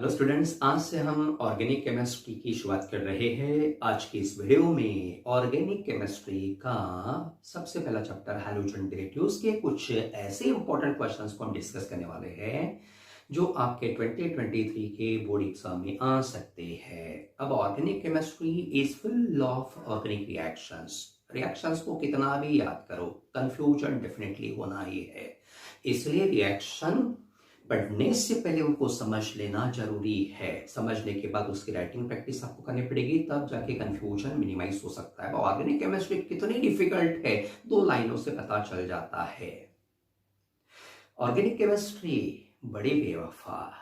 Hello students, आज से हम ऑर्गेनिक केमिस्ट्री की शुरुआत कर रहे हैं। आज की इस वीडियो में ऑर्गेनिक केमिस्ट्री का सबसे पहला चैप्टर हैलोजन डेरिवेटिव्स के कुछ ऐसे इंपॉर्टेंट क्वेश्चंस को हम डिस्कस करने वाले हैं जो आपके 2023 के बोर्ड एग्जाम में आ सकते हैं। अब organic chemistry is full of organic reactions. Reactions को कितना भी याद करो, कंफ्यूजन डेफिनेटली होना ही है। इसलिए रिएक्शन पढ़ने से पहले उनको समझ लेना जरूरी है। समझने के बाद उसकी राइटिंग प्रैक्टिस आपको करनी पड़ेगी, तब जाके कंफ्यूजन मिनिमाइज हो सकता है। ऑर्गेनिक केमिस्ट्री कितनी डिफिकल्ट है, 2 लाइनों से पता चल जाता है। ऑर्गेनिक केमिस्ट्री बड़ी बेवफा,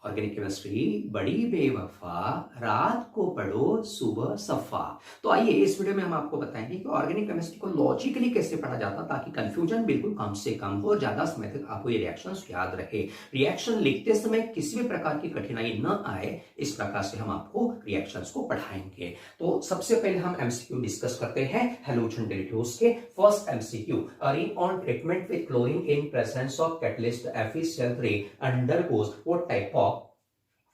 ऑर्गेनिक केमिस्ट्री बड़ी बेवफा, रात को पढ़ो सुबह सफा। तो आइए इस वीडियो में हम आपको बताएंगे कि ऑर्गेनिक केमिस्ट्री को लॉजिकली कैसे पढ़ा जाता, ताकि कंफ्यूजन बिल्कुल कम से कम हो, ज्यादा समय तक आपको ये रिएक्शंस याद रहे। रिएक्शन लिखते समय किसी भी प्रकार की कठिनाई न आए, इस प्रकार से हम आपको रिएक्शंस को पढ़ाएंगे। तो सबसे पहले हम एमसीक्यू डिस्कस करते हैं हैलोजन डेरिवेटिव्स के। First MCQ, Areen on treatment with chlorine in presence of catalyst FeCl3 undergoes what type of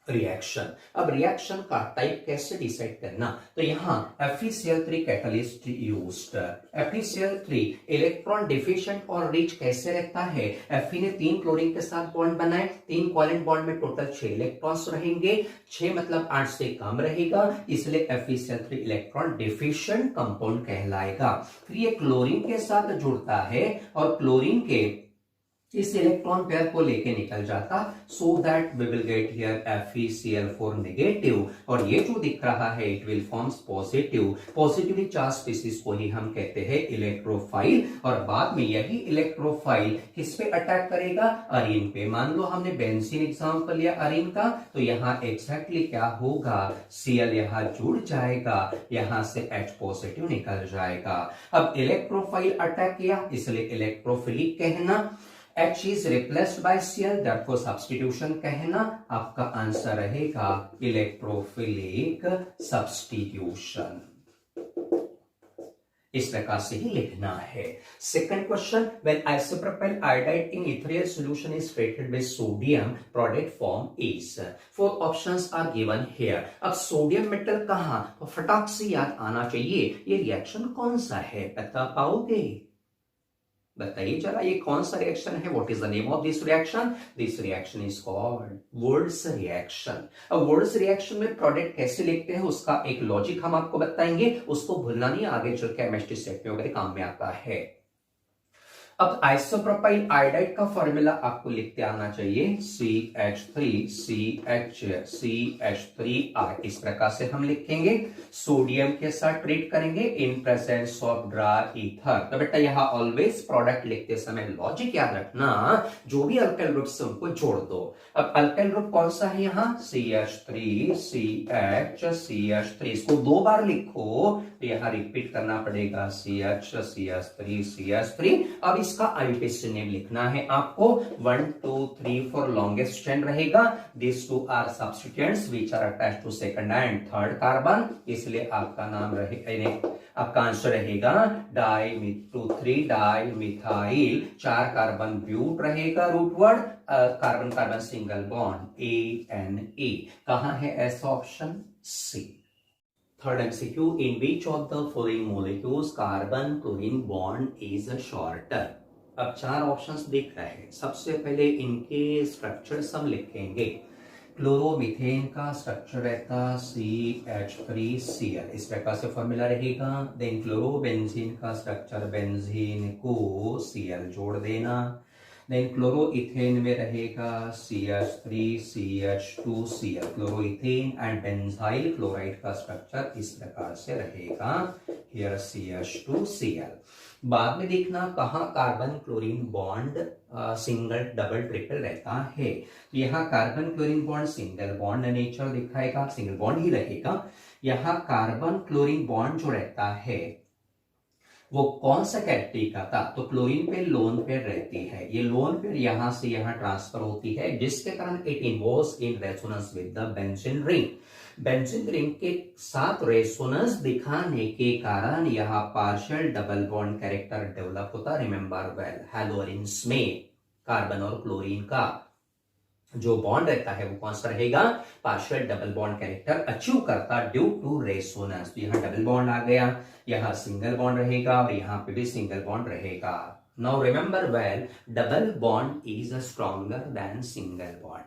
reaction. अब रिएक्शन का टाइप कैसे डिसाइड करना, तो यहां FeCl3 catalyst used. FeCl3 electron deficient और रिच कैसे रहता है? Fe ने 3 क्लोरीन के साथ बॉन्ड बनाए, 3 कोवेलेंट बॉन्ड में टोटल 6 इलेक्ट्रॉन्स रहेंगे। 6 मतलब 8 से कम रहेगा, इसलिए FeCl3 इलेक्ट्रॉन डिफिशिएंट कंपाउंड कहलाएगा। फिर ये क्लोरीन के साथ जुड़ता है और क्लोरीन के इस इलेक्ट्रॉन पेयर को लेके निकल जाता, so that we will get here FeCl4 negative, और ये जो दिख रहा है it will forms positive. Positively charge species को ही हम कहते हैं इलेक्ट्रोफाइल, और बाद में यही इलेक्ट्रोफाइल किस पे अटैक करेगा? अरीन पे। मान लो हमने बेंजीन एग्जाम्पल लिया अरीन का, तो यहाँ एग्जैक्टली क्या होगा? Cl यहाँ जुड़ जाएगा, यहां से H पॉजिटिव निकल जाएगा। अब इलेक्ट्रोफाइल अटैक किया, इसलिए इलेक्ट्रोफिलिक कहना। H is replaced by Cl, therefore substitution कहना। आपका आंसर रहेगा इलेक्ट्रोफिलिक सब्स्टिट्यूशन। इस प्रकार से ही लिखना है। Second question, when isopropyl iodide in ethereal solution is treated with sodium, product form is. 4 options are given here. अब सोडियम मेटल कहां, तो फटाक से याद आना चाहिए। ये रिएक्शन कौन सा है, बता पाओगे? बताइए जरा, ये कौन सा रिएक्शन है? What is the name of this reaction? This reaction is called Wurtz reaction. अब वुर्ट्ज रिएक्शन में प्रोडक्ट कैसे लिखते हैं उसका एक लॉजिक हम आपको बताएंगे, उसको भूलना नहीं, आगे चल के केमिस्ट्री सेट में वगैरह काम में आता है। अब आइसोप्रोपाइल आयोडाइड का फॉर्मूला आपको लिखते आना चाहिए, CH3CH3CH3R। इस प्रकार से हम लिखेंगे। सोडियम के साथ ट्रीट करेंगे in presence of dry ether. तो बेटा यहाँ ऑलवेज प्रोडक्ट लिखते समय लॉजिक याद रखना, जो भी अल्काइल ग्रुप से उनको जोड़ दो। अब अल्काइल ग्रुप कौन सा है यहाँ? CH3CH3। इसको 2 बार लिखो, तो यहाँ रिपीट करना पड़ेगा CH3CH3। अब इसका आईयूपीएसी नेम लिखना है आपको। 1 2 3 फॉर लॉन्गेस्ट चेन रहेगा। This 2 are substituents which are attached to second and third carbon, इसलिए आपका नाम रहेगा, आपका आंसर रहेगा डाई मिथाइल। 4 कार्बन ब्यूट रहेगा root word, carbon carbon single bond ANA। कहां है ऐसा option? C. Third MCQ, in which of the following molecules carbon chlorine bond is shorter. अब 4 ऑप्शंस दिख रहे हैं। सबसे पहले इनके स्ट्रक्चर्स हम लिखेंगे। क्लोरोमीथेन का स्ट्रक्चर रहता CH3Cl, इस प्रकार से फॉर्मूला रहेगा। देन क्लोरोबेंजीन का स्ट्रक्चर, बेंजीन को Cl जोड़ देना। देन क्लोरोइथेन में रहेगा CH3CH2Cl, chloroethane and benzyl chloride का स्ट्रक्चर इस प्रकार से रहेगा, हियर CH2Cl। बाद में देखना कहां carbon chlorine bond single double triple रहता है। तो यहाँ carbon chlorine bond single bond nature दिखाएगा, सिंगल बॉन्ड ही रहेगा। यहाँ कार्बन क्लोरीन बॉन्ड जो रहता है वो कौन सा कैटेगरी का था, तो क्लोरीन पे लोन पेयर रहती है। ये लोन पेयर यहां से यहां ट्रांसफर होती है, जिसके कारण it involves in resonance with the benzene ring. Benzene ring के साथ रेजोनेंस दिखाने के कारण यहां partial double bond character develop होता। रिमेंबर वेल, हैलोजेंस में कार्बन और क्लोरीन का जो बॉन्ड रहता है वो कौन सा रहेगा, partial double bond character achieve करता ड्यू टू रेजोनेंस। तो यहाँ डबल बॉन्ड आ गया, यहाँ सिंगल बॉन्ड रहेगा और यहाँ पे भी सिंगल बॉन्ड रहेगा। Now remember well, double bond is stronger than single bond.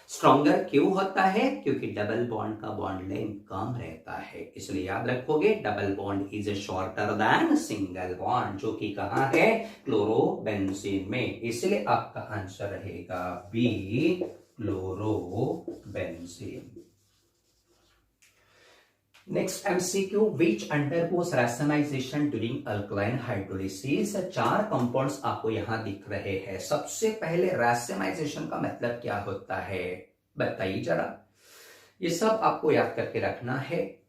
Stronger क्यों होता है, क्योंकि डबल बॉन्ड का बॉन्ड लेंथ कम रहता है, इसलिए याद रखोगे double bond is shorter than single bond, जो कि कहां है, क्लोरोबेंजीन में। इसलिए आपका आंसर रहेगा बी, क्लोरोबेंजीन। नेक्स्ट एमसीक्यू, विच अंडरगोस रैशनाइजेशन ड्यूरिंग अल्कलाइन हाइड्रोलिसिस। चार कंपाउंड्स आपको यहां दिख रहे हैं। सबसे पहले रैशनाइजेशन का मतलब क्या होता है, बताइए जरा। ये सब आपको याद करके रखना है।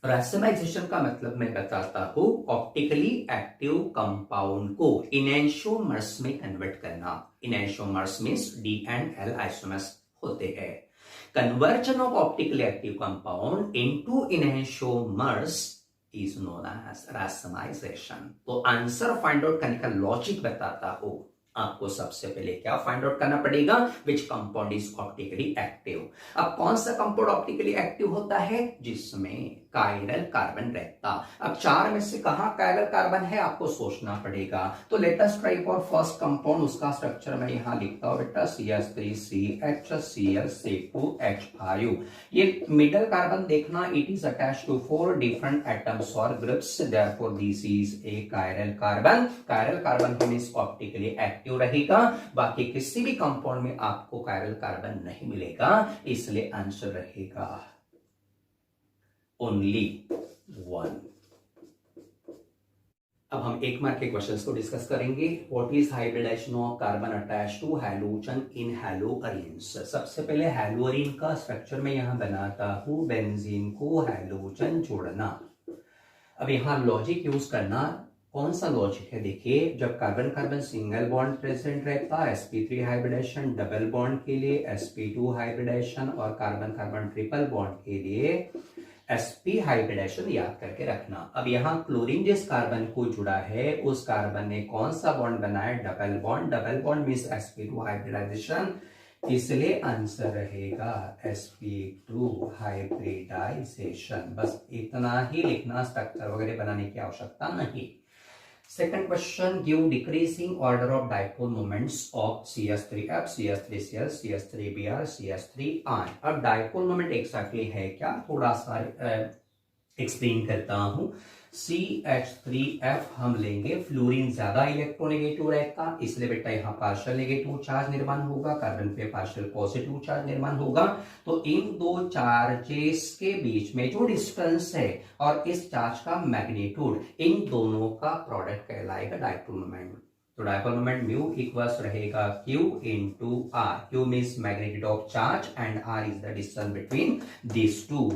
रैशनाइजेशन का मतलब मैं बताता हूं, ऑप्टिकली एक्टिव कंपाउंड को इनैंशियोमर्स में कन्वर्ट करना। Enantiomers means D and L isomers होते हैं। Conversion of optically active compound into enantiomers is known as racemization। तो आंसर फाइंड आउट करने का लॉजिक बताता हूं आपको। सबसे पहले क्या फाइंड आउट करना पड़ेगा, which compound is optically active. अब कौन सा कंपाउंड ऑप्टिकली एक्टिव होता है, जिसमें कायरल कार्बन रहता। अब चार में से कहां कायरल कार्बन है आपको सोचना पड़ेगा। तो let us try for first compound, उसका स्ट्रक्चर मैं यहां लिखता हूं बेटा, CH3CHCl2H5। ये मिडल कार्बन देखना, it is attached to 4 different atoms और groups, therefore this is a chiral carbon. Chiral carbon means optically active रहेगा। बाकी किसी भी कंपाउंड में आपको कायरल कार्बन नहीं मिलेगा, इसलिए आंसर रहेगा ओनली 1। अब हम एक मार्क के क्वेश्चंस को डिस्कस करेंगे। What is hybridization of carbon attach to halogen in haloarenes. सबसे पहले हैलोअरीन का स्ट्रक्चर मैं यहां बनाता हूं, बेंजीन को हैलोजन जोड़ना। अब यहां लॉजिक यूज करना, कौन सा लॉजिक है, देखिए जब carbon carbon single bond present रहता है, sp3 हाइब्रिडेशन, डबल बॉन्ड के लिए sp2 हाइब्रिडेशन और कार्बन कार्बन ट्रिपल बॉन्ड के लिए sp हाइब्रिडेशन याद करके रखना। अब यहाँ क्लोरीन जिस कार्बन को जुड़ा है उस कार्बन ने कौन सा बॉन्ड बनाया, double bond. Double bond means sp2 hybridisation, इसलिए आंसर रहेगा sp2 हाइब्रिडाइजेशन। बस इतना ही लिखना, स्ट्रक्चर वगैरह बनाने की आवश्यकता नहीं। Second question, give decreasing order of dipole moments of CH3F, CH3Cl, CH3Br, CH3I। अब डाइपोल मोमेंट एक्जैक्टली है क्या, थोड़ा सा एक्सप्लेन करता हूं। CH3F हम लेंगे, फ्लोरीन ज्यादा इलेक्ट्रोनेगेटिव रहता, इसलिए बेटा यहाँ पार्शियल नेगेटिव चार्ज निर्माण होगा, कार्बन पे पार्शियल पॉजिटिव चार्ज निर्माण होगा। तो इन दो चार्जेस के बीच में जो डिस्टेंस है और इस चार्ज का मैग्नीट्यूड, इन दोनों का प्रोडक्ट कहलाएगा डाइपोल मोमेंट। तो डाइपोल मोमेंट म्यू इक्वल्स रहेगा Q into R। Q means magnitude of charge and R is the distance between this two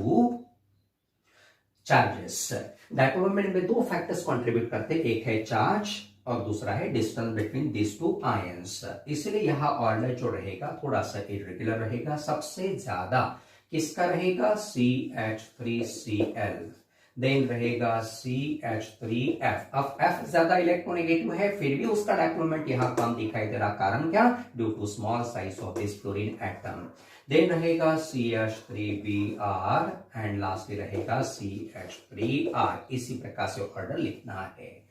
charges. Dipole moment में दो फैक्टर्स कंट्रीब्यूट करते हैं, एक है चार्ज और दूसरा है distance between this two ions. इसलिए यहां ऑर्डर जो रहेगा थोड़ा सा इरेगुलर रहेगा। सबसे ज्यादा किसका रहेगा, CH3Cl, देन रहेगा CH3F। अब F ज्यादा इलेक्ट्रोनेगेटिव है, फिर भी उसका डाइपोल मोमेंट यहां कम दिखाई दे रहा, कारण क्या, due to small size of this fluorine atom. Then रहेगा CH3Br एंड लास्टली रहेगा CH3R। इसी प्रकार से ऑर्डर लिखना है।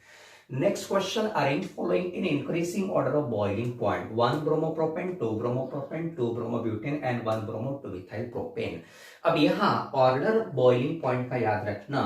Next question, arrange following in increasing order of boiling point. 1 bromopropane, 2 bromopropane, 2 bromobutane and 1 ब्रोमो-2-इथाइल प्रोपेन। अब यहां ऑर्डर बॉइलिंग पॉइंट का याद रखना,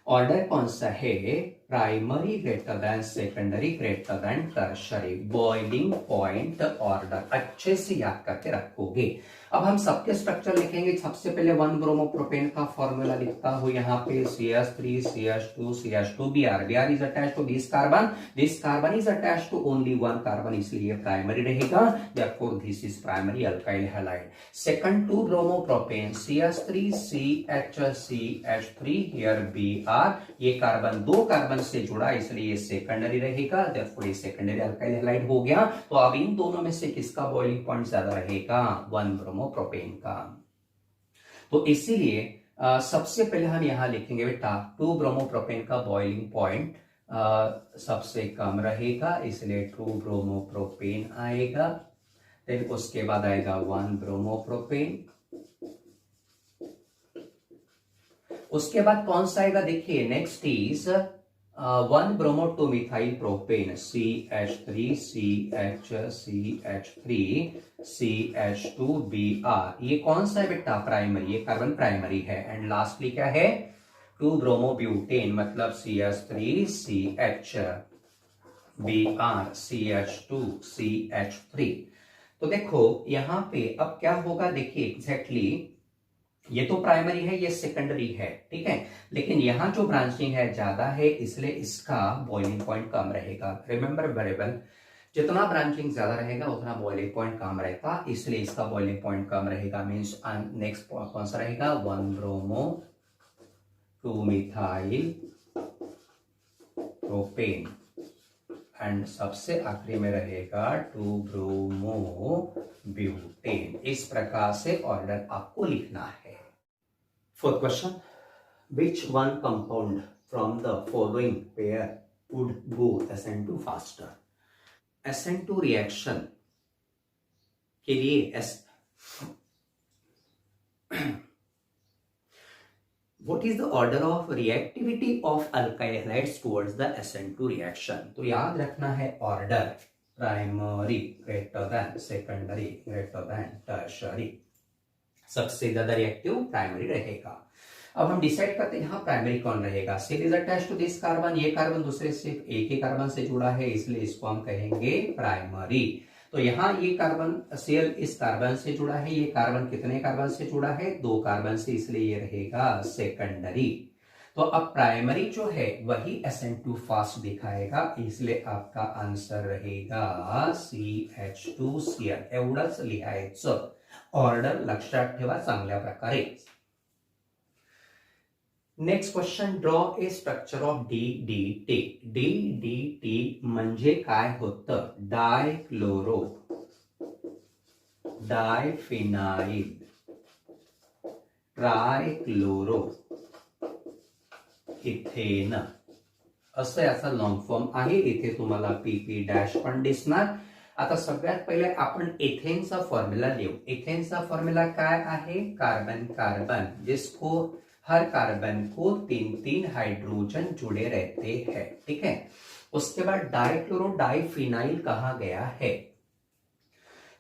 ऑर्डर कौन सा है, primary greater than secondary greater than tertiary. Boiling point order अच्छे से याद करके रखोगे। अब हम सबके स्ट्रक्चर लिखेंगे। सबसे पहले 1 ब्रोमोप्रोपेन का फॉर्मूला लिखता हूं यहाँ पे, CH3 CH2 CH2Br। Br is attached to this carbon, this carbon is attached to only one carbon, इसलिए प्राइमरी रहेगा, therefore this is primary alkyl halide। Second 2 bromopropane, CH3 CH3 here Br, ये carbon दो carbon से जुड़ा इसलिए ये secondary रहेगा, therefore ये सेकेंडरी अल्काइल हैलाइड हो गया। तो अब इन दोनों में से किसका बॉइलिंग पॉइंट ज्यादा रहेगा, 1 ब्रोमोप्रोपेन का। तो इसीलिए सबसे पहले हम यहां लिखेंगे बेटा 2 ब्रोमोप्रोपेन का बॉइलिंग पॉइंट सबसे कम रहेगा, इसलिए 2 ब्रोमोप्रोपेन आएगा। देन उसके बाद आएगा 1 ब्रोमोप्रोपेन। उसके बाद कौन सा आएगा, देखिए next is 1 bromo 2 methyl propane, CH3CH3CH2Br। ये कौन सा है बेटा, प्राइमरी, ये कार्बन प्राइमरी है। एंड लास्टली क्या है, 2 ब्रोमो ब्यूटेन, मतलब CH3CHBr CH2CH3। तो देखो यहां पे अब क्या होगा, देखिए एग्जैक्टली ये तो प्राइमरी है, ये सेकेंडरी है, ठीक है, लेकिन यहां जो ब्रांचिंग है ज्यादा है, इसलिए इसका बॉइलिंग पॉइंट कम रहेगा। रिमेंबर वेरिएबल, जितना ब्रांचिंग ज्यादा रहेगा उतना बॉइलिंग पॉइंट कम रहेगा, इसलिए इसका बॉइलिंग पॉइंट कम रहेगा। मींस नेक्स्ट कौन सा रहेगा, 1 ब्रोमो 2 मिथाइल प्रोपेन, एंड सबसे आखिरी में रहेगा 2 ब्रोमो ब्यूटेन। इस प्रकार से ऑर्डर आपको लिखना है। Fourth question, which one compound from the following pair would go SN2 faster? SN2 reaction के लिए what is the order of reactivity of alkyl halides towards the SN2 reaction? तो याद रखना है order, primary greater than secondary greater than tertiary. सबसे ज्यादा reactive primary रहेगा। अब हम डिसाइड करते हैं यहाँ प्राइमरी कौन रहेगा। Cell is attached to this carbon, ये कार्बन दूसरे से एक ही कार्बन से जुड़ा है, इसलिए इसको हम कहेंगे प्राइमरी। तो यहाँ ये कार्बन, सेल इस कार्बन से जुड़ा है, ये कार्बन कितने कार्बन से जुड़ा है, 2 कार्बन से, इसलिए ये रहेगा सेकेंडरी। तो अब प्राइमरी जो है वही SN2 फास्ट दिखाएगा, इसलिए आपका आंसर रहेगा CH2Cl। एवढंच लिहायचं। ऑर्डर लक्षात ठेवा चांगल्या प्रकारे। Next question, draw a structure of DDT। DDT म्हणजे काय होतं, डायक्लोरो डायफिनाइल ट्रायक्लोरो इथेन, असं याचा लॉंग फॉर्म आहे। इथे तुम्हाला PP डॅश पण दिसणार। आता सगळ्यात पहिले आपण एथेनचा फॉर्म्युला लिहू। एथेनचा फॉर्म्युला काय आहे, कार्बन कार्बन, जिसको हर कार्बन को 3-3 हाइड्रोजन जुड़े रहते हैं, ठीक है। उसके बाद डाइक्लोरो डाइफिनाइल कहा गया है,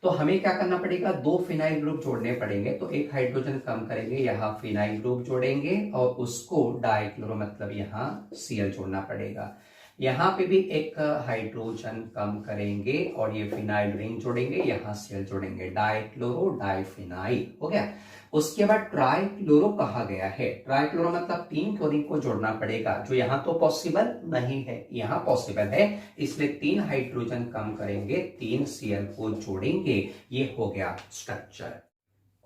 तो हमें क्या करना पड़ेगा, 2 फिनाइल ग्रुप जोड़ने पड़ेंगे। तो एक हाइड्रोजन कम करेंगे, यहाँ फिनाइल ग्रुप जोड़ेंगे और उसको डाइक्लोरो मतलब यहाँ Cl जोड़ना पड़ेगा। यहाँ पे भी एक हाइड्रोजन कम करेंगे और ये फिनाइल रिंग जोड़ेंगे, यहाँ Cl जोड़ेंगे, डाइक्लोरो डाइफिनाइल हो गया। उसके बाद ट्राइक्लोरो कहा गया है। ट्राइक्लोरो मतलब 3 क्लोरीन को जोड़ना पड़ेगा, जो यहाँ तो पॉसिबल नहीं है, यहाँ पॉसिबल है, इसलिए 3 हाइड्रोजन कम करेंगे, 3 Cl को जोड़ेंगे, ये हो गया structure.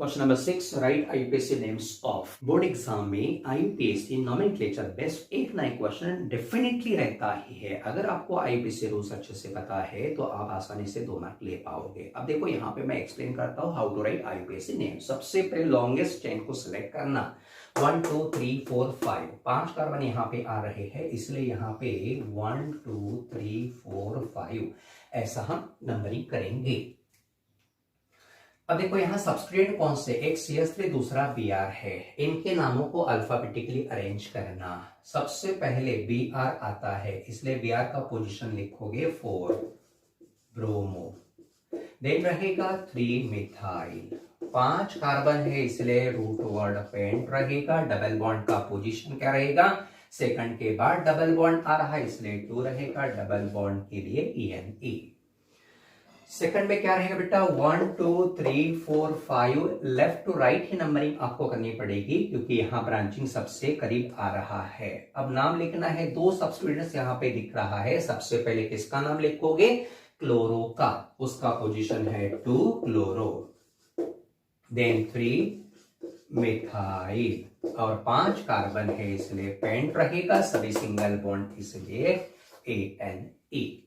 Question number 6, right IUPAC names of. Board exam में IUPAC नॉमेनक्लेचर बेस्ट एक ना एक क्वेश्चन डेफिनेटली रहता ही है। अगर आपको IUPAC रूल्स अच्छे से पता है तो आप आसानी से 2 मार्क ले पाओगे। अब देखो यहाँ पे मैं एक्सप्लेन करता हूँ how to write IUPAC name. सबसे पहले लॉन्गेस्ट चेन को सिलेक्ट करना, 1 2 3 4 5, 5 कार्बन यहाँ पे आ रहे हैं, इसलिए यहाँ पे 1 2 3 4 5 ऐसा हम नंबरिंग करेंगे। अब देखो यहाँ सब्सट्रेट कौन से, एक CH3 दूसरा Br है, इनके नामों को अल्फाबेटिकली अरेंज करना। सबसे पहले Br आता है, इसलिए Br का पोजीशन लिखोगे 4 ब्रोमो, देन रहेगा 3 मिथाइल, 5 कार्बन है इसलिए रूट वर्ड पेंट रहेगा। डबल बॉन्ड का पोजीशन क्या रहेगा, सेकंड के बाद डबल बॉन्ड आ रहा है इसलिए 2 रहेगा, डबल बॉन्ड के लिए ENE। सेकंड में क्या रहेगा बेटा, 1 2 3 4 5, लेफ्ट टू राइट ही नंबरिंग आपको करनी पड़ेगी क्योंकि यहाँ ब्रांचिंग सबसे करीब आ रहा है। अब नाम लिखना है, 2 सब्स्टिट्यूएंट्स यहाँ पे दिख रहा है। सबसे पहले किसका नाम लिखोगे, क्लोरो का, उसका पोजीशन है 2 क्लोरो, देन 3 मिथाइल और 5 कार्बन है इसलिए पेंट रहेगा, सभी सिंगल बॉन्ड इसलिए ANE।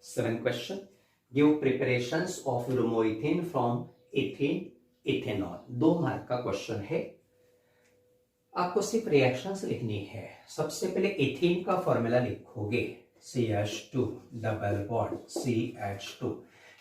7th question, give preparations of bromoethane from ethane ethanol. 2 mark का क्वेश्चन है, आपको सिर्फ रिएक्शंस लिखनी है। सबसे पहले इथेन का फॉर्मूला लिखोगे, CH2 डबल बॉन्ड CH2,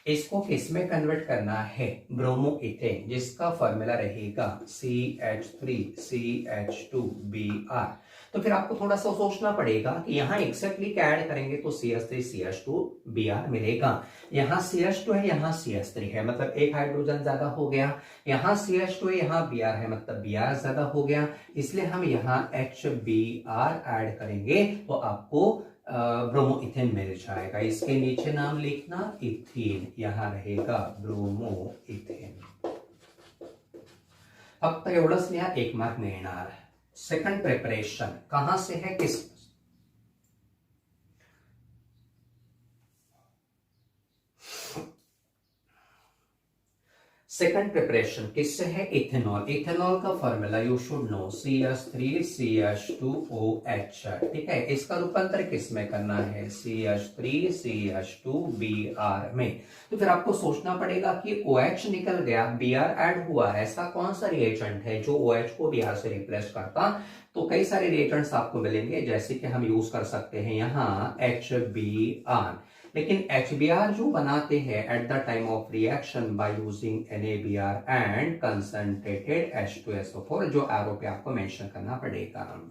इसको किस में कन्वर्ट करना है, ब्रोमो इथेन, जिसका फॉर्मूला रहेगा CH3CH2Br। तो फिर आपको थोड़ा सा सोचना पड़ेगा कि यहाँ एक्सेक्टली क्या ऐड करेंगे तो CH3CH2Br मिलेगा। यहाँ CH2 है, यहाँ CH3 है, मतलब एक हाइड्रोजन ज्यादा हो गया। यहाँ CH2 है, यहाँ Br है, मतलब Br ज्यादा हो गया। इसलिए हम यहाँ HBr ऐड करेंगे तो आपको ब्रोमो इथेन मिल जाएगा। इसके नीचे नाम लिखना इथेन, यहां रहेगा ब्रोमो इथेन। फक्त एवढंच लिहा, 1 मार्क मिळणार। सेकंड प्रिपरेशन कहां से है, किस सेकंड प्रिपरेशन किससे है, इथेनॉल। इथेनॉल का formula you should know CH3CH2OH, ठीक है। इसका रूपांतर किस में करना है, CH3CH2Br में। तो फिर आपको सोचना पड़ेगा कि OH निकल गया, Br ऐड हुआ, ऐसा कौन सा रिएजेंट है जो OH को Br से रिप्लेस करता। तो कई सारे रिएजेंट्स आपको मिलेंगे, जैसे कि हम यूज कर सकते हैं यहाँ HBr। लेकिन HBr जो बनाते हैं at the time of reaction by using NaBr and concentrated H2SO4, जो एरो पे आपको मेंशन करना पड़ेगा।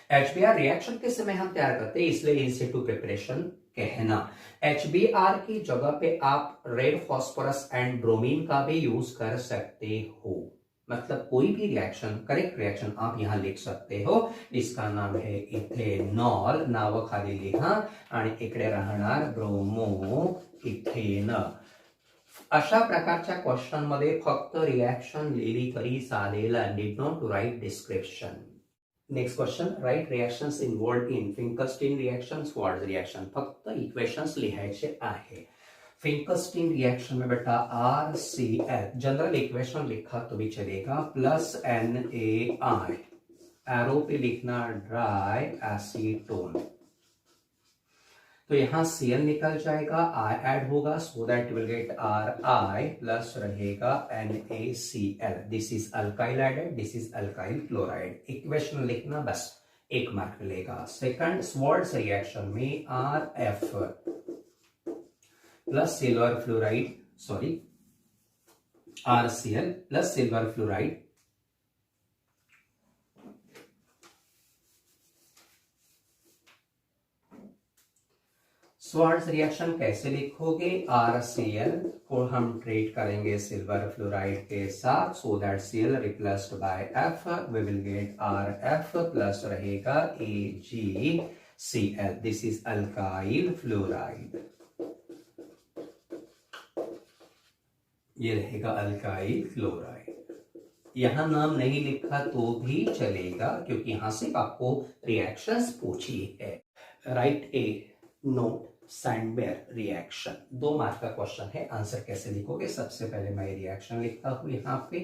HBr रिएक्शन के समय हम तैयार करते हैं, इसलिए इन सिटू प्रिपरेशन कहना। HBr की जगह पे आप रेड फॉस्फोरस एंड ब्रोमीन का भी यूज कर सकते हो, मतलब कोई भी रिएक्शन, करेक्ट रिएक्शन आप यहां लिख सकते हो। इसका नाम है इथेनॉल, नाव खाली लिहा आणि इकडे राहणार ब्रोमो इथेन। अशा प्रकारच्या क्वेश्चन मध्ये फक्त रिएक्शन लिहिली तरी चालेल, need not to write description. Next question, write reactions involved in Finkelstein reaction, Swarts reaction. फक्त इक्वेशंस लिहायचे आहे। फिंकस्टीन रिएक्शन में बेटा RCl, जनरल इक्वेशन लिखा तो भी चलेगा, प्लस NaI, एरो पे लिखना ड्राई एसीटोन। तो यहां Cl निकल जाएगा, I ऐड होगा, so that will get Ri plus रहेगा NaCl। This is alkyl added, this is alkyl chloride. Equation लिखना, बस 1 मार्क मिलेगा। सेकंड स्वार्ट्ज रिएक्शन में RF plus silver fluoride, sorry RCl plus silver fluoride, Swarts reaction कैसे लिखोगे, RCl को हम treat करेंगे सिल्वर फ्लोराइड के साथ, so that Cl replaced by F, we will get RF plus रहेगा AgCl। This is alkyl fluoride, ये रहेगा अल्काइल क्लोराइड। यहां नाम नहीं लिखा तो भी चलेगा, क्योंकि यहां से आपको रिएक्शंस पूछी है। राइट ए नोट सैंडबेयर रिएक्शन, 2 मार्क का क्वेश्चन है। आंसर कैसे लिखोगे, सबसे पहले मैं रिएक्शन लिखता हूं। यहाँ पे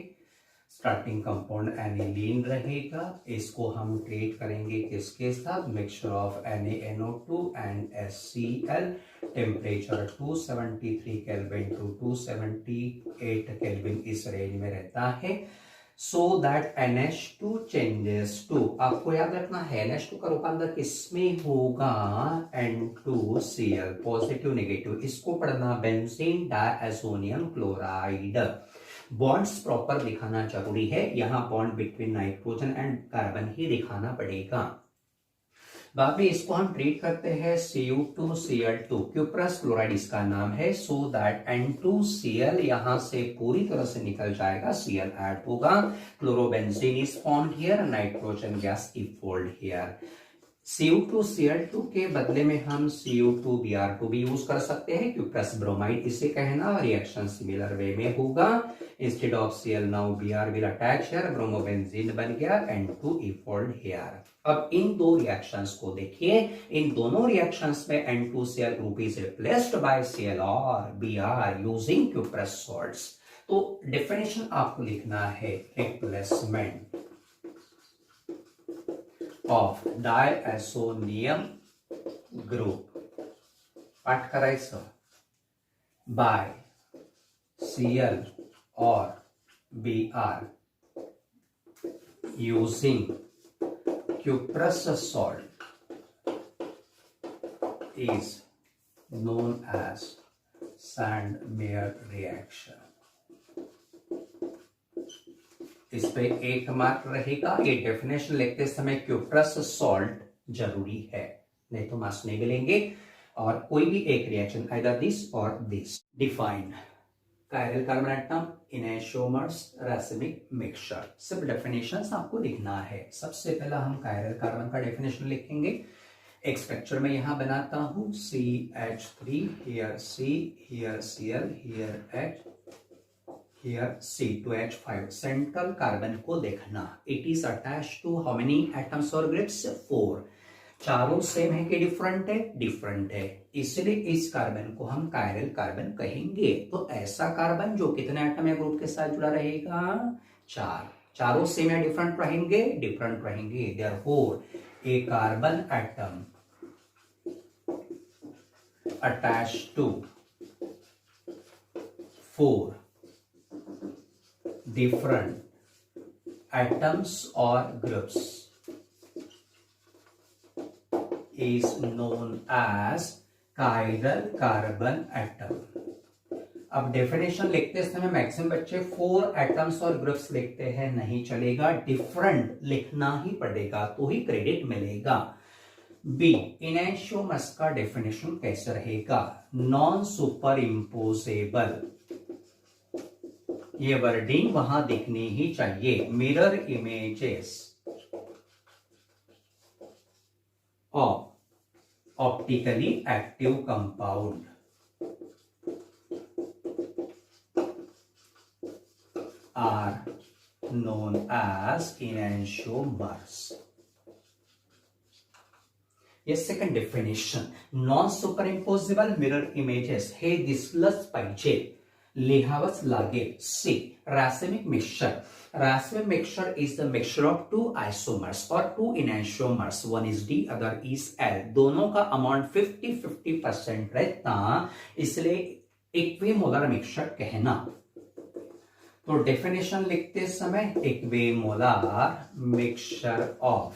स्टार्टिंग कंपाउंड एनिलीन रहेगा, इसको हम ट्रीट करेंगे किसके साथ, mixture of NaNO2 and HCl। Temperature 273 kelvin to 278 kelvin इस रेंज में रहता है, so that NH2 changes to, आपको याद रखना है NH2 का रूपांतर किसमें होगा, N2Cl, पॉजिटिव नेगेटिव। इसको पढ़ना, बेंजीन डायazonium क्लोराइड। बॉन्ड्स प्रॉपर दिखाना जरूरी है, यहां bond between nitrogen and carbon ही दिखाना पड़ेगा। बाद में इसको हम ट्रीट करते हैं Cu2Cl2, क्यूप्रस क्लोराइड इसका नाम है, सो दैट N2Cl यहां से पूरी तरह से निकल जाएगा, Cl ऐड होगा, chlorobenzene is formed here, nitrogen gas is formed here. Cu2Cl2 के बदले में हम Cu2Br2 भी यूज कर सकते हैं, क्यूप्रस ब्रोमाइड इसे कहना, रिएक्शन सिमिलर वे में होगा। Instead of Cl now Br will attach here, bromobenzene बन गया, N2 इज फॉर्म्ड हियर। अब इन 2 रिएक्शंस को देखिए, इन दोनों रिएक्शंस में N2Cl group is replaced by Cl और Br यूजिंग क्यूप्रस सॉल्ट्स। तो डेफिनेशन आपको लिखना है, रिप्लेसमेंट ऑफ डायazonium ग्रुप, पाठ करायचं, बाय Cl और Br using cuprous salt is known as Sandmeyer reaction. इस पे 1 मार्क रहेगा। ये डेफिनेशन लिखते समय क्यूप्रस सॉल्ट जरूरी है, नहीं तो मार्क्स नहीं मिलेंगे। और कोई भी एक रिएक्शन आइदर दिस और this. Define chiral carbon atom, enantiomers, racemic mixture. सिर्फ डेफिनेशंस आपको लिखना है। सबसे पहला हम कायरल कार्बन का डेफिनेशन लिखेंगे। एक स्ट्रक्चर में यहां बनाता हूं CH3, here C, here Cl, here H, here C2H5। Central carbon को देखना। It is attached to how many atoms और ग्रुप्स? 4। चारों सेम है कि डिफरेंट है? डिफरेंट है, इसलिए इस कार्बन को हम कायरल कार्बन कहेंगे। तो ऐसा कार्बन जो कितने एटम या ग्रुप के साथ जुड़ा रहेगा? 4। चारों सेम या डिफरेंट रहेंगे? डिफरेंट रहेंगे। Therefore a carbon atom attached to 4 different atoms or groups is known as chiral carbon atom। अब डेफिनेशन लिखते समय मैक्सिमम बच्चे 4 एटम्स और ग्रुप्स लिखते हैं, नहीं चलेगा, डिफरेंट लिखना ही पड़ेगा तो ही क्रेडिट मिलेगा। बी, इनैंशियोमर्स का डेफिनेशन कैसे रहेगा? नॉन सुपर इम्पोजेबल, ये वर्डिंग वहां दिखनी ही चाहिए। Mirror images of optically active compound are known as enantiomers. ये second definition. Non superimposable mirror images हे दिसलंच पाहिजे, लिहावंच लागेल। See, racemic mixture. Racemic mixture is the mixture of 2 isomers or 2 enantiomers. One is D, other is L. दोनों का amount 50-50% रहता, इसलिए इक्विमोलर मिक्सचर कहना। तो डेफिनेशन लिखते समय equimolar mixture of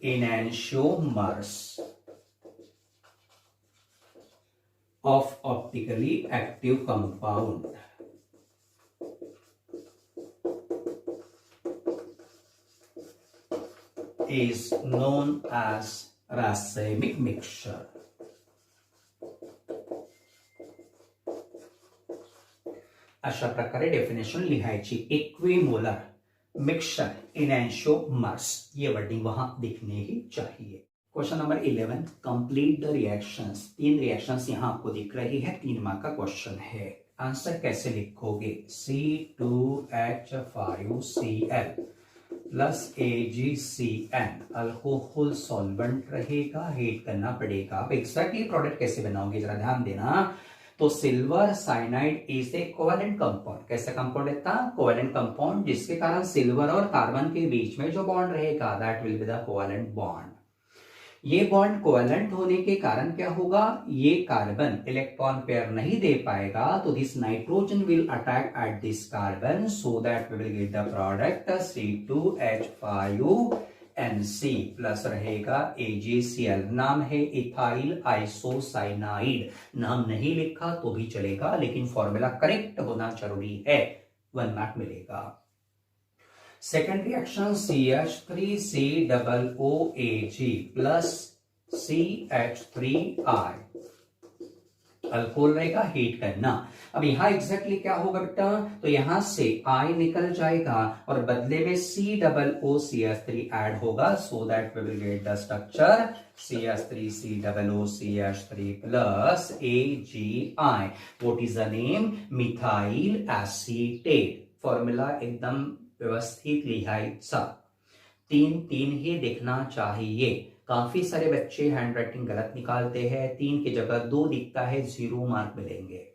enantiomers of optically active compound is known as racemic mixture। अशा प्रकारे डेफिनेशन लिहायची। इक्विमोलर मिक्सचर इनैंशियोमर्स, ये वर्डिंग वहां दिखने ही चाहिए। Question number 11, complete the reactions. 3 reactions यहां आपको दिख रही है, 3 मार्क का क्वेश्चन है। आंसर कैसे लिखोगे? C2H5Cl plus AgCN alcohol solvent रहेगा, हीट करना पड़ेगा। अब एग्जैक्टली प्रोडक्ट कैसे बनाओगे जरा ध्यान देना। तो silver cyanide is a covalent compound. कैसा कंपाउंड रहता? कोवेलेंट कंपाउंड, जिसके कारण सिल्वर और कार्बन के बीच में जो बॉन्ड रहेगा that will be the covalent bond. ये बॉन्ड कोवेलेंट होने के कारण क्या होगा? ये कार्बन इलेक्ट्रॉन पेयर नहीं दे पाएगा, तो this nitrogen will attack at this carbon, so that we will get the product C2H5NC plus रहेगा AgCl। नाम है इथाइल आइसोसाइनाइड। नाम नहीं लिखा तो भी चलेगा, लेकिन फॉर्मूला करेक्ट होना जरूरी है, 1 मार्क मिलेगा। Second reaction CH3COOAg plus CH3I alcohol रहेगा, हीट करना। अब यहां एग्जैक्टली क्या होगा बेटा? तो यहां से I निकल जाएगा और बदले में COOCH3 ऐड होगा, so that we will get the structure CH3COOCH3 plus AgI। What is the name? Methyl acetate. Formula एकदम व्यवस्थित लिहायचा। 3 ही दिखना चाहिए। काफी सारे बच्चे हैंडराइटिंग गलत निकालते हैं, 3 की जगह 2 दिखता है, 0 मार्क मिलेंगे,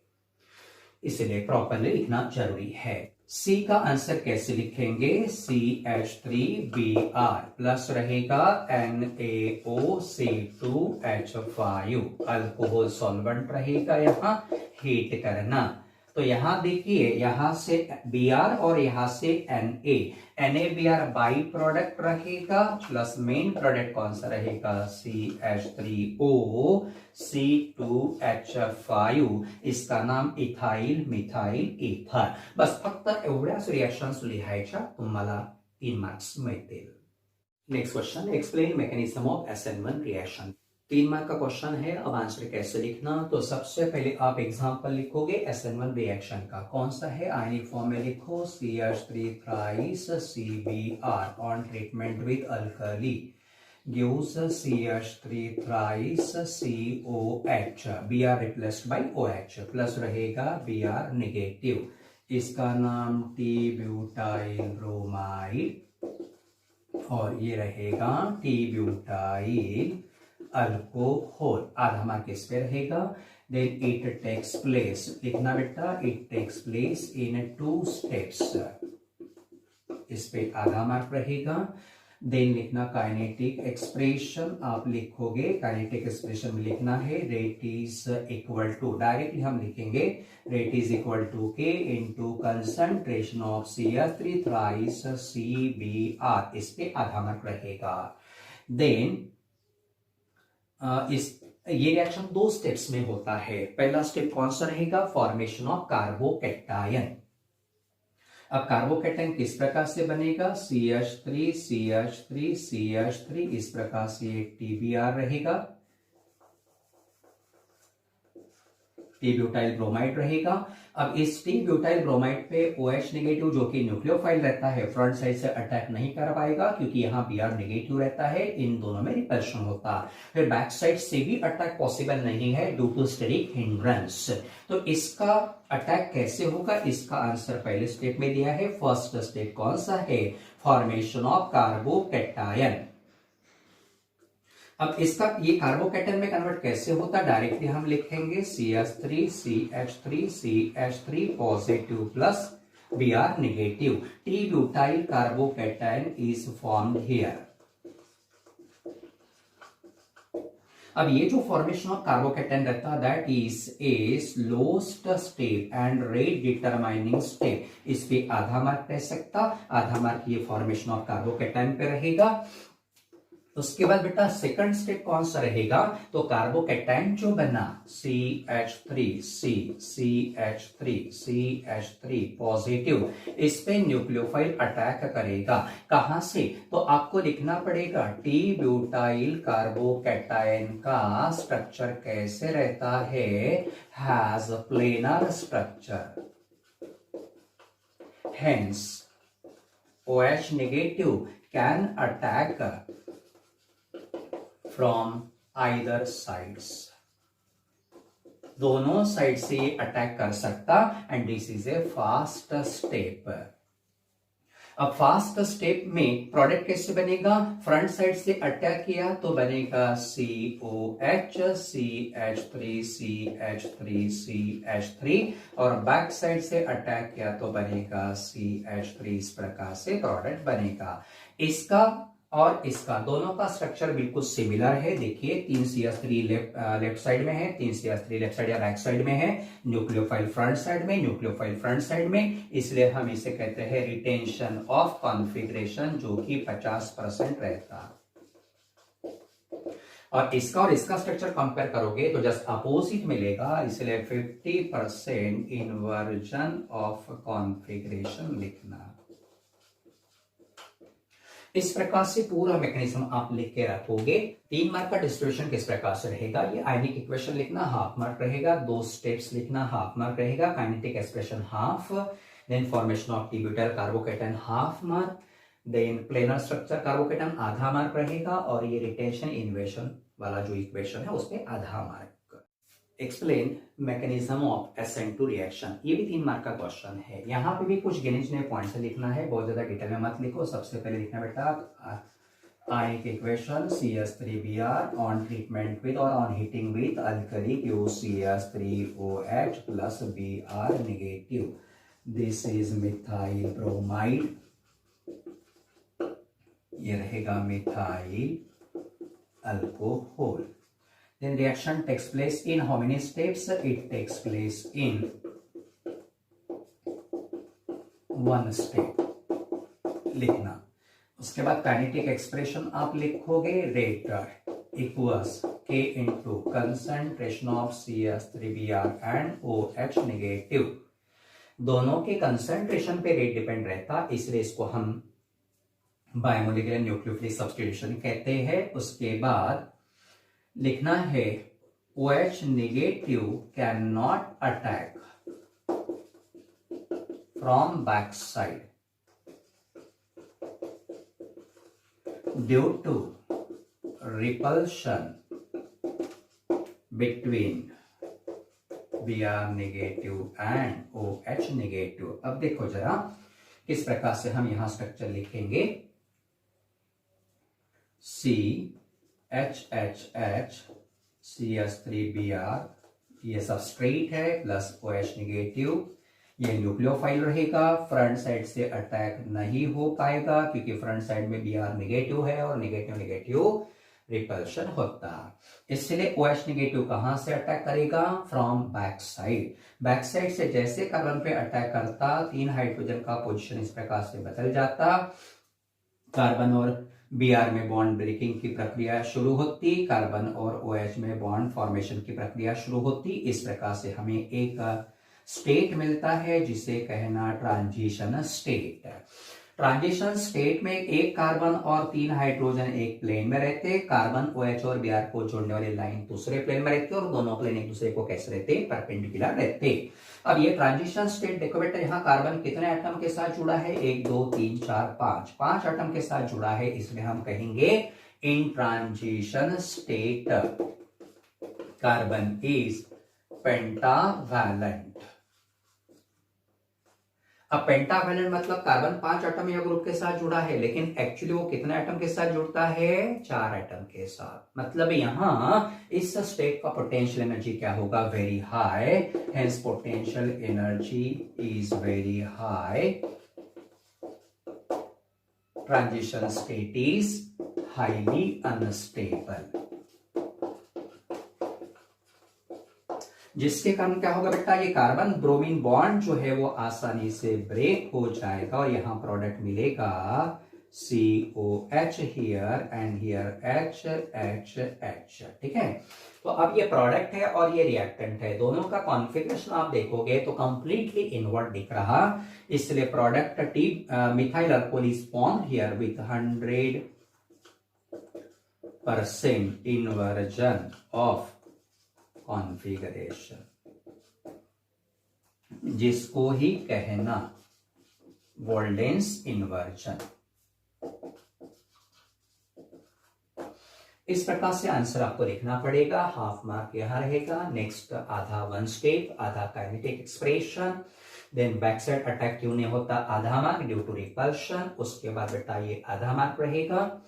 इसलिए प्रॉपरली लिखना जरूरी है। सी का आंसर कैसे लिखेंगे? CH3Br प्लस रहेगा NaOC2H5 अल्कोहल सॉल्वेंट रहेगा, यहां हीट करना। तो यहां देखिए, यहां से Br और यहां से NaBr बाई प्रोडक्ट रहेगा, प्लस मेन प्रोडक्ट कौन सा रहेगा, CH3O C2H5, इसका नाम इथाइल मिथाइल ईथर. बस फक्त एवढ्याच रिएक्शन्स लिहायच्या, तुम्हाला 3 मार्क्स मिळतील. Next question, explain mechanism of SN1 reaction. 3 mark का क्वेश्चन है. अब आंसर कैसे लिखना, तो सबसे पहले आप एग्जांपल लिखोगे SN1 रिएक्शन का. कौन सा है, आयनिक फॉर्म में लिखो, CH3 thrice CBr on treatment with alkali gives CH3 thrice COH, Br replaced by OH, plus रहेगा Br नेगेटिव, इसका नाम T ब्यूटाइल ब्रोमाइड, और ये रहेगा T ब्यूटाइल अल्कोहल. आधा मार्क इस पे रहेगा. देन इट टेक्स प्लेस, लिखना बेटा, it takes place in 2 steps, इस पे आधा मार्क रहेगा. देन लिखना काइनेटिक एक्सप्रेशन, आप लिखोगे काइनेटिक एक्सप्रेशन में लिखना है rate is equal to, directly हम लिखेंगे rate is equal to K into concentration of CH3 thrice CBr, इस पे आधा मार्क रहेगा. देन ये रिएक्शन 2 स्टेप्स में होता है. पहला स्टेप कौन सा रहेगा, फॉर्मेशन ऑफ कार्बोकैटायन. अब कार्बोकैटायन किस प्रकार से बनेगा, CH3 CH3 CH3, इस प्रकार से TBr रहेगा, टी ब्यूटाइल ब्रोमाइड रहेगा. अब इस टी ब्यूटाइल ब्रोमाइड पे OH नेगेटिव जो कि न्यूक्लियोफाइल रहता है, फ्रंट साइड से अटैक नहीं कर पाएगा क्योंकि यहाँ Br नेगेटिव रहता है, इन दोनों में रिपल्शन होता. फिर बैक साइड से भी अटैक पॉसिबल नहीं है ड्यू टू स्टेरिक हिंड्रेंस. तो इसका अटैक कैसे होगा, इसका आंसर पहले स्टेप में दिया है. फर्स्ट स्टेप कौन सा है, फॉर्मेशन ऑफ कार्बोकैटायन. अब इसका ये कार्बोकैटायन में कन्वर्ट कैसे होता है, डायरेक्टली हम लिखेंगे CH3 CH3 CH3 positive plus Br negative, T butyl carbocation is formed here. अब ये जो फॉर्मेशन ऑफ कार्बोकैटायन रहता है that is a slowest step and rate determining step, इस पे आधा मार्क रह सकता. आधा मार्क ये फॉर्मेशन ऑफ कार्बोकैटायन पे रहेगा. उसके बाद बेटा सेकंड स्टेप कौन सा रहेगा, तो कार्बोकैटायन जो बना CH3 CH3 पॉजिटिव, इस पे न्यूक्लियोफाइल अटैक करेगा. कहां से, तो आपको लिखना पड़ेगा टी ब्यूटाइल कार्बोकैटायन का स्ट्रक्चर कैसे रहता है, has planar structure, hence OH negative can attack from either sides, दोनों साइड से ये अटैक कर सकता. And this is A fast step. अब फास्ट स्टेप में प्रोडक्ट कैसे बनेगा, फ्रंट साइड से अटैक किया तो बनेगा COH CH3 CH3 CH3, और बैक साइड से अटैक किया तो बनेगा CH3. इस प्रकार से प्रोडक्ट बनेगा. इसका और इसका दोनों का स्ट्रक्चर बिल्कुल सिमिलर है. देखिए 3 CH3 लेफ्ट साइड में है, 3 CH3 लेफ्ट साइड या बैक साइड में है, न्यूक्लियोफाइल फ्रंट साइड में, न्यूक्लियोफाइल फ्रंट साइड में, इसलिए हम इसे कहते हैं रिटेंशन ऑफ कॉन्फ़िगरेशन, जो कि 50% रहता. और इसका स्ट्रक्चर कंपेयर करोगे तो जस्ट अपोजिट मिलेगा, इसलिए 50% इन्वर्जन ऑफ कॉन्फ़िगरेशन लिखना. इस प्रकार से पूरा मैकेनिज्म आप लिख के रखोगे. 3 मार्क का डिस्ट्रीब्यूशन किस प्रकार से रहेगा, ये आयनिक इक्वेशन लिखना हाफ मार्क रहेगा, 2 स्टेप्स लिखना हाफ मार्क रहेगा, kinetic expression half, then formation of T butyl carbocation half mark, then planar structure carbocation आधा मार्क रहेगा, और ये रिटेंशन इन्वेशन वाला जो इक्वेशन है उसपे आधा mark. Explain mechanism of SN2 reaction, ये भी 3 मार्क का क्वेश्चन है. यहाँ पे भी कुछ गिने चुने पॉइंट्स लिखना है, बहुत ज्यादा डिटेल में मत लिखो. सबसे पहले लिखना बेटा ionic equation CH3Br on treatment with और on heating with alkali gives CH3OH plus Br negative, this is methyl bromide, ये रहेगा methyl alcohol. Then reaction takes place in how many steps? It takes place in one state लिखना। उसके बाद kinetic expression आप लिखोगे rate equals K into concentration of CH3Br and OH negative. दोनों के concentration पे रेट डिपेंड रहता, इसलिए इसको हम बायोमोलिकुलर न्यूक्लियोफिलिक सब्स्टिट्यूशन कहते हैं। उसके बाद लिखना है OH negative can not attack from back side due to repulsion between Br negative and OH negative. अब देखो जरा किस प्रकार से हम यहां स्ट्रक्चर लिखेंगे। CHHH CH3Br ये सबस्ट्रेट है प्लस OH नेगेटिव, ये न्यूक्लियोफाइल रहेगा, फ्रंट साइड से अटैक नहीं हो पाएगा क्योंकि फ्रंट साइड में Br नेगेटिव है और नेगेटिव नेगेटिव रिपल्शन होता। इसलिए OH नेगेटिव कहां से अटैक करेगा? From back side. Back side से जैसे कार्बन पे अटैक करता, 3 हाइड्रोजन का पोजीशन इस प्रकार से बदल जाता, कार्बन और Br में बॉन्ड ब्रेकिंग की प्रक्रिया शुरू होती, कार्बन और OH में बॉन्ड फॉर्मेशन की प्रक्रिया शुरू होती। इस प्रकार से हमें एक स्टेट मिलता है जिसे कहना ट्रांजिशन स्टेट। ट्रांजिशन स्टेट में एक कार्बन और 3 हाइड्रोजन एक प्लेन में रहते, कार्बन OH और Br को जोड़ने वाली लाइन दूसरे प्लेन में रहते और दोनों प्लेन एक दूसरे को कैसे रहते? परपेंडिकुलर रहते। अब ये ट्रांजिशन स्टेट देखो बेटा, यहाँ कार्बन कितने एटम के साथ जुड़ा है? 1 2 3 4 5 एटम के साथ जुड़ा है, इसलिए हम कहेंगे इन transition state carbon is pentavalent. अब पेंटावैलेंट मतलब कार्बन 5 एटम या ग्रुप के साथ जुड़ा है, लेकिन एक्चुअली वो कितने एटम के साथ जुड़ता है? 4 एटम के साथ। मतलब यहां इस स्टेट का पोटेंशियल एनर्जी क्या होगा? Very high, hence potential energy is very high. Transition state is highly unstable, जिसके कारण क्या होगा बेटा? ये कार्बन ब्रोमीन बॉन्ड जो है वो आसानी से ब्रेक हो जाएगा और यहां प्रोडक्ट मिलेगा COH here and here HHH। ठीक है, तो अब ये प्रोडक्ट है और ये रिएक्टेंट है, दोनों का कॉन्फ़िगरेशन आप देखोगे तो कंप्लीटली इनवर्ट दिख रहा, इसलिए product T methyl alcohol is formed here with 100% inversion of configuration, जिसको ही कहना वोल्डेंस इन्वर्जन। इस प्रकार से आंसर आपको लिखना पड़ेगा। हाफ मार्क यहां रहेगा। नेक्स्ट आधा वन स्टेप, आधा kinetic expression, then back side attack क्यों नहीं होता? आधा मार्क ड्यू टू रिपल्शन। उसके बाद बेटा ये आधा मार्क रहेगा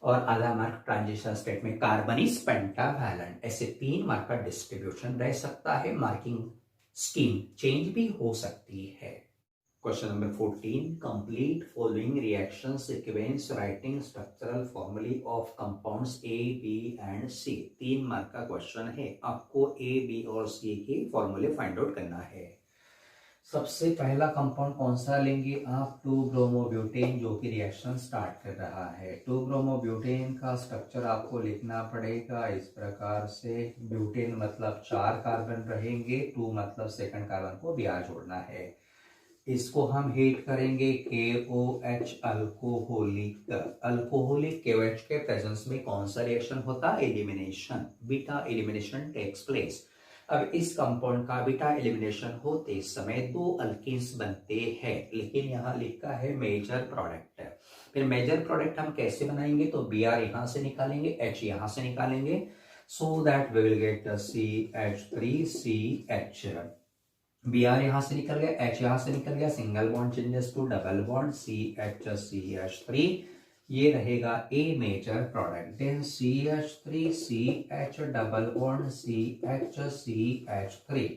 और आधा मार्क ट्रांजिशन स्टेट में कार्बन इज पेंटावैलेंट। ऐसे 3 मार्क का डिस्ट्रीब्यूशन रह सकता है, मार्किंग स्कीम चेंज भी हो सकती है। Question number 14, complete following reaction sequence writing structural formulae of compounds A, B and C। 3 mark का क्वेश्चन है, आपको A, B और C के फॉर्मूले फाइंड आउट करना है। सबसे पहला कंपाउंड कौन सा लेंगे आप? 2-ब्रोमोब्यूटेन, जो कि रिएक्शन स्टार्ट कर रहा है। 2-ब्रोमोब्यूटेन का स्ट्रक्चर आपको लिखना पड़ेगा इस प्रकार से। ब्यूटेन मतलब 4 कार्बन रहेंगे, 2 मतलब सेकंड कार्बन को Br जोड़ना है। इसको हम हीट करेंगे KOH अल्कोहलिक। अल्कोहलिक KOH के प्रेजेंस में कौन सा रिएक्शन होता? Elimination, beta elimination takes place. अब इस कंपाउंड का बीटा एलिमिनेशन होते समय 2 अल्कीन्स बनते हैं, लेकिन यहाँ लिखा है मेजर प्रोडक्ट। फिर मेजर प्रोडक्ट हम कैसे बनाएंगे? तो Br यहां से निकालेंगे, H यहां से निकालेंगे, so that we will get CH3CH। Br यहां से निकल गया, H यहां से निकल गया, single bond changes to double bond CH3, ये रहेगा A major product. Then CH3CH double bond CH3,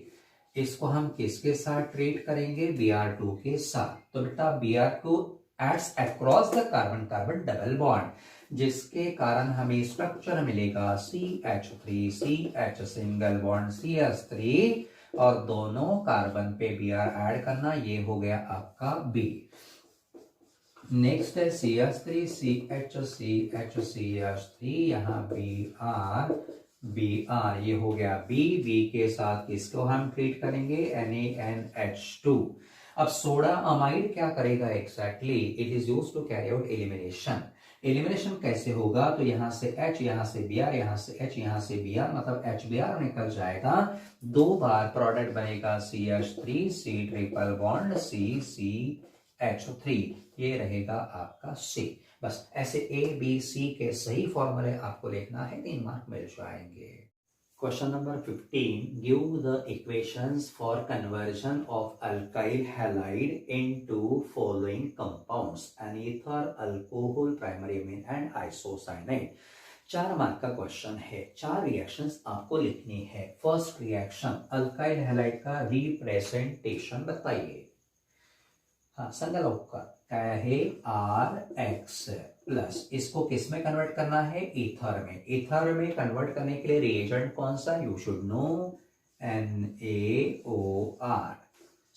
इसको हम किसके साथ ट्रीट करेंगे? Br2 के साथ। तो बेटा Br2 acts across the carbon carbon double bond, जिसके कारण हमें स्ट्रक्चर मिलेगा CH3CH सिंगल बॉन्ड CH3 और दोनों कार्बन पे Br ऐड करना, ये हो गया आपका B। नेक्स्ट है CH3 CH3 यहाँ Br ये हो गया B के साथ इसको हम ट्रीट करेंगे NaNH2। अब सोडा अमाइड क्या करेगा exactly, it is used to carry out elimination. Elimination कैसे होगा, तो यहाँ से H, यहाँ से Br, यहाँ से H, यहाँ से Br, मतलब HBr निकल जाएगा, 2 बार प्रोडक्ट बनेगा CH3 C triple bond CH3, ये रहेगा आपका C। बस ऐसे ABC के सही फॉर्मूले आपको लिखना है, 3 मार्क मिल जाएंगे। Question number 15. Give the equations for conversion of alkyl halide into following compounds: an ether, alcohol, primary amine and isocyanate. 4 mark का क्वेश्चन है, 4 रिएक्शंस आपको लिखनी है। फर्स्ट रिएक्शन अल्काइल हैलाइड का रिप्रेजेंटेशन बताइए। हाँ, संगल उपकर क्या है, RX प्लस, इसको किस में कन्वर्ट करना है, ईथर में। ईथर में कन्वर्ट करने के लिए रिएजेंट कौन सा, you should know, NaOR।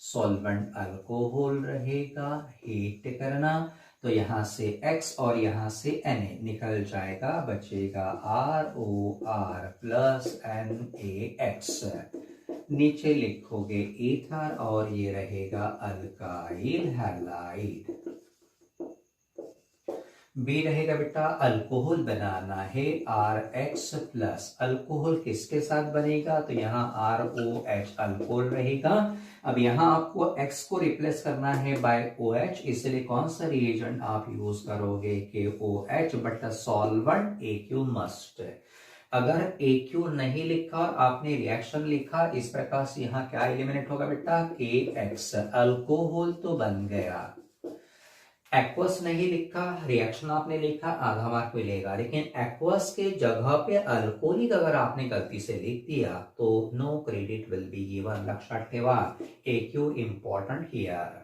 Solvent alcohol रहेगा, हीट करना, तो यहां से X और यहां से Na निकल जाएगा, बचेगा ROR प्लस NaX। नीचे लिखोगे ईथर और ये रहेगा अल्काइल हैलाइड। बी रहेगा बेटा अल्कोहल बनाना है, RX प्लस, अल्कोहल किसके साथ बनेगा, तो यहाँ ROH अल्कोहल रहेगा। अब यहाँ आपको X को रिप्लेस करना है बाय OH, इसलिए कौन सा रिएजेंट आप यूज करोगे, KOH, but solvent AQ must. अगर AQ नहीं लिखा और आपने रिएक्शन लिखा इस प्रकार से, यहाँ क्या एलिमिनेट होगा बेटा, KX, अल्कोहल तो बन गया। एक्वस नहीं लिखा, रिएक्शन आपने लिखा, आधा मार्क मिलेगा, लेकिन एक्वस के जगह पे अल्कोहलिक अगर आपने गलती से लिख दिया तो no credit will be given. लक्षात ठेवा, AQ important here.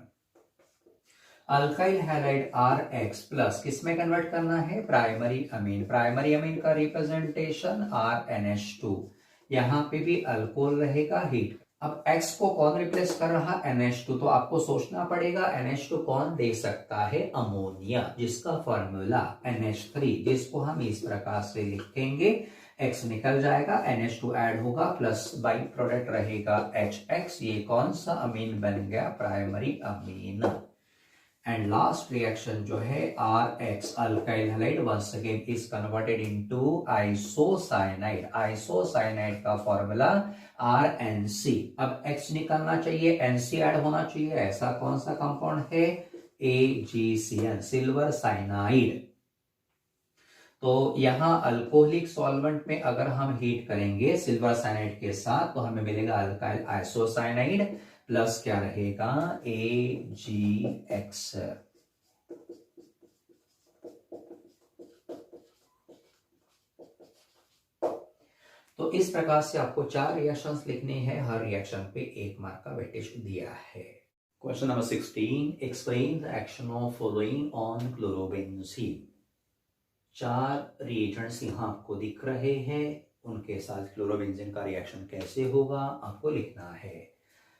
Alkyl halide RX plus किस में कन्वर्ट करना है, प्राइमरी अमीन। प्राइमरी अमीन का रिप्रेजेंटेशन RNH2, यहाँ पे भी अल्कोहल रहेगा, हीट। अब X को कौन रिप्लेस कर रहा, NH2, तो आपको सोचना पड़ेगा NH2 कौन दे सकता है, अमोनिया, जिसका फॉर्मूला NH3, जिसको हम इस प्रकार से लिखेंगे, X निकल जाएगा, NH2 ऐड होगा, प्लस बाई प्रोडक्ट रहेगा HX, ये कौन सा अमीन बन गया, primary amine. And last reaction जो है RX alkyl halide once again is converted into isocyanide. Isocyanide का फॉर्मूला RNC। अब X निकलना चाहिए, NC ऐड होना चाहिए, ऐसा कौन सा कंपाउंड है, AgCN, सिल्वर साइनाइड। तो यहाँ अल्कोहलिक सॉल्वेंट में अगर हम हीट करेंगे सिल्वर साइनाइड के साथ तो हमें मिलेगा अल्काइल आइसोसाइनाइड प्लस क्या रहेगा, AgX। तो इस प्रकार से आपको 4 रिएक्शंस लिखने हैं, हर रिएक्शन पे 1 मार्क का वेटेज दिया है। Question number 16, explain the action of following on chlorobenzene. 4 reagents यहाँ आपको दिख रहे हैं, उनके साथ क्लोरोबेंजीन का रिएक्शन कैसे होगा आपको लिखना है।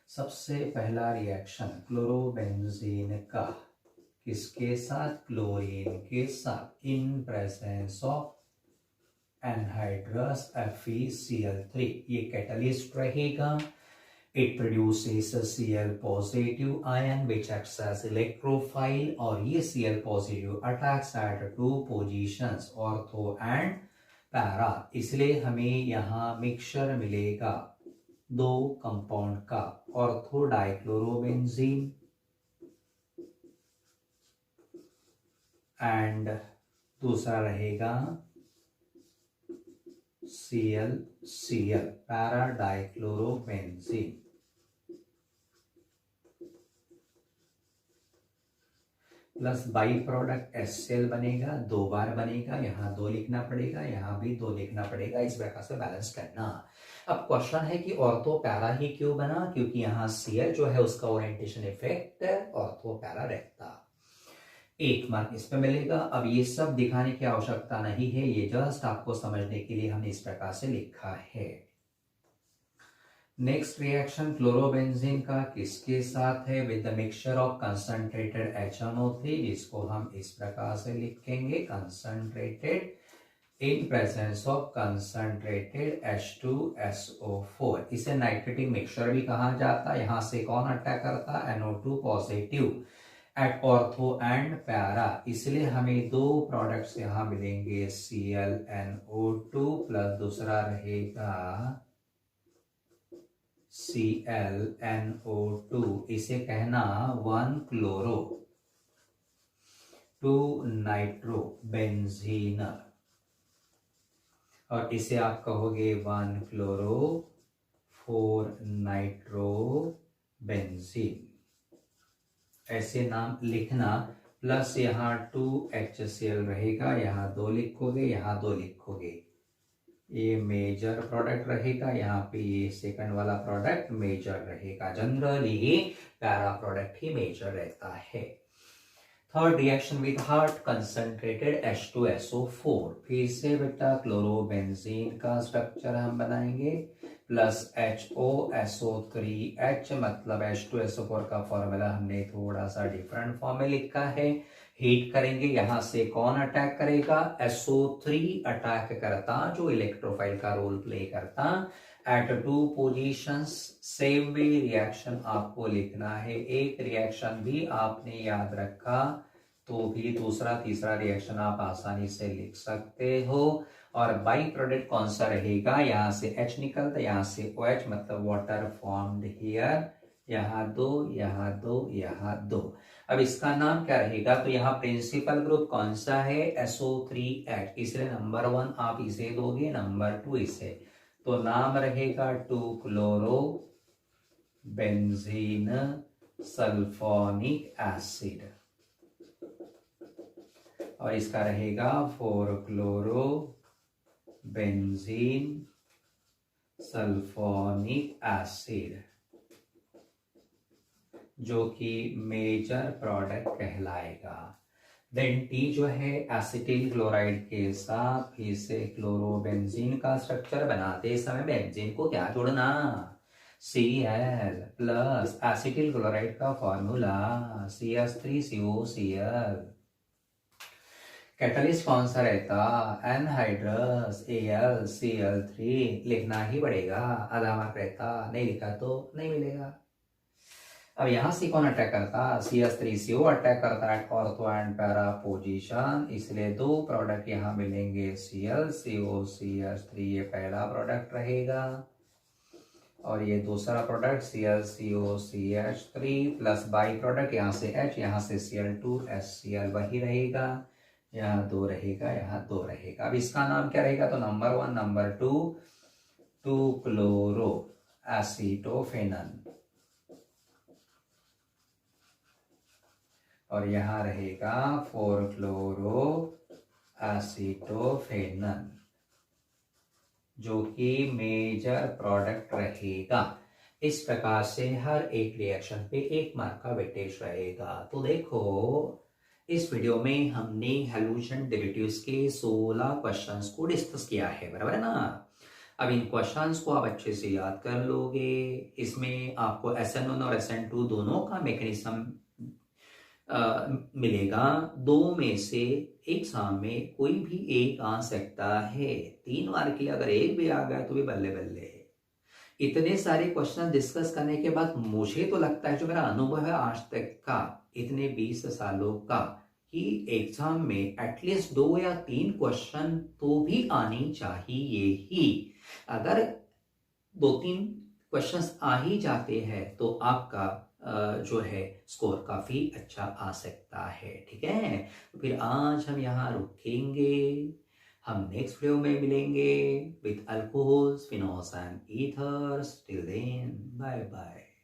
सबसे पहला रिएक्शन क्लोरोबेंजीन का किसके साथ, क्लोरीन के साथ, in presence of anhydrous FeCl3, ये कैटलिस्ट रहेगा। It produces Cl positive ion which acts as electrophile, और ये Cl positive attacks at 2 positions, ortho and para, इसलिए हमें यहाँ मिक्सचर मिलेगा 2 कंपाउंड का, ऑर्थो डाइक्लोरोबेंजीन एंड दूसरा रहेगा Cl para dichlorobenzene. Plus by product HCl बनेगा, 2 बार बनेगा, यहाँ 2 लिखना पड़ेगा, यहाँ भी 2 लिखना पड़ेगा, इस प्रकार से बैलेंस करना। अब क्वेश्चन है कि ऑर्थो पैरा ही क्यों बना, क्योंकि यहाँ Cl जो है उसका ओरिएंटेशन इफेक्ट ऑर्थो पैरा रहता। 1 मार्क इस पे मिलेगा। अब ये सब दिखाने की आवश्यकता नहीं है, ये जस्ट आपको समझने के लिए हमने इस प्रकार से लिखा है। नेक्स्ट रिएक्शन क्लोरोबेंजीन का किसके साथ है? With the mixture of concentrated HNO3, जिसको हम इस प्रकार से लिखेंगे, concentrated in presence of concentrated H2SO4। इसे नाइट्रेटिक मिक्सचर भी कहा जाता है। यहां से कौन अटैक करता है? NO2 positive at ortho and para, इसलिए हमें दो प्रोडक्ट्स यहां मिलेंगे, ClNO2 प्लस दूसरा रहेगा ClNO2। इसे कहना 1 क्लोरो 2 नाइट्रो बेंजीन, और इसे आप कहोगे 1 क्लोरो 4 नाइट्रो बेंजीन। ऐसे नाम लिखना, प्लस यहाँ 2HCl रहेगा, यहाँ 2 लिखोगे, यहाँ 2 लिखोगे। ये मेजर प्रोडक्ट रहेगा, यहाँ पे ये सेकंड वाला प्रोडक्ट मेजर रहेगा। जनरली पैरा प्रोडक्ट ही मेजर रहता है। Third reaction with heart concentrated H2SO4, फिर से बेटा क्लोरोबेंजीन का स्ट्रक्चर हम बनाएंगे, प्लस HOSO3H, मतलब H2SO4 का फॉर्मूला हमने थोड़ा सा डिफरेंट फॉर्म में लिखा है। हीट करेंगे, यहां से कौन अटैक करेगा? SO3 अटैक करता, जो इलेक्ट्रोफाइल का रोल प्ले करता एट 2 पोजीशंस। सेम वे रिएक्शन आपको लिखना है। एक रिएक्शन भी आपने याद रखा तो भी दूसरा तीसरा रिएक्शन आप आसानी से लिख सकते हो। और बाई प्रोडक्ट कौन सा रहेगा? यहाँ से H निकलता, यहाँ से OH, मतलब वाटर फॉर्म्ड हियर, यहाँ 2, यहाँ 2, यहाँ 2। अब इसका नाम क्या रहेगा? तो यहाँ प्रिंसिपल ग्रुप कौन सा है? SO3H, इसलिए नंबर 1 आप इसे दोगे, नंबर 2 इसे, तो नाम रहेगा 2 क्लोरो बेंजीन सल्फोनिक एसिड, और इसका रहेगा 4 क्लोरो बेंजीन सल्फोनिक एसिड, जो कि मेजर प्रोडक्ट कहलाएगा। देन T जो है एसिटिल क्लोराइड के साथ फिर से क्लोरोबेंजीन का स्ट्रक्चर बनाते समय बेंजीन को क्या जोड़ना? Cl प्लस एसिटिल क्लोराइड का फॉर्मूला CH3COCl। कैटलिस्ट कौन सा रहता? एनहाइड्रस AlCl3, लिखना ही पड़ेगा, आधा मार्क रहता, नहीं लिखा तो नहीं मिलेगा। अब यहां से कौन अटैक करता? CH3CO अटैक करता है ऑर्थो एंड पैरा पोजीशन, इसलिए दो प्रोडक्ट यहां मिलेंगे, ClCOCH3, ये पहला प्रोडक्ट रहेगा, और ये दूसरा product ClCOCH3 plus by product यहाँ से H, यहाँ से Cl2HCl वही रहेगा, यहाँ 2 रहेगा, यहाँ 2 रहेगा। अब इसका नाम क्या रहेगा? तो नंबर 1, नंबर 2 2 क्लोरो एसीटोफेनन, और यहाँ रहेगा 4 क्लोरो एसीटोफेनन, जो कि मेजर प्रोडक्ट रहेगा। इस प्रकार से हर एक रिएक्शन पे 1 मार्क का वेटेज रहेगा। तो देखो, इस वीडियो में हमने हैलोजन डेरिवेटिव्स के 16 क्वेश्चंस को डिस्कस किया है, बराबर है ना। अब इन क्वेश्चंस को आप अच्छे से याद कर लोगे। इसमें आपको SN1 और SN2 दोनों का मैकेनिज्म मिलेगा। 2 में से एग्जाम में कोई भी एक आ सकता है। 3 बार के लिए अगर एक भी आ गया तो भी बल्ले बल्ले। इतने सारे क्वेश्चन डिस्कस करने के बाद मुझे तो लगता है, जो मेरा अनुभव है आज तक का, इतने 20 सालों का, कि एग्जाम में एटलीस्ट 2 या 3 क्वेश्चन तो भी आनी चाहिए ही। अगर 2-3 क्वेश्चंस आ ही जाते हैं तो आपका जो है स्कोर काफी अच्छा आ सकता है, ठीक है। तो फिर आज हम यहाँ रुकेंगे, हम नेक्स्ट वीडियो में मिलेंगे with alcohols, phenols and ethers. Till then bye bye.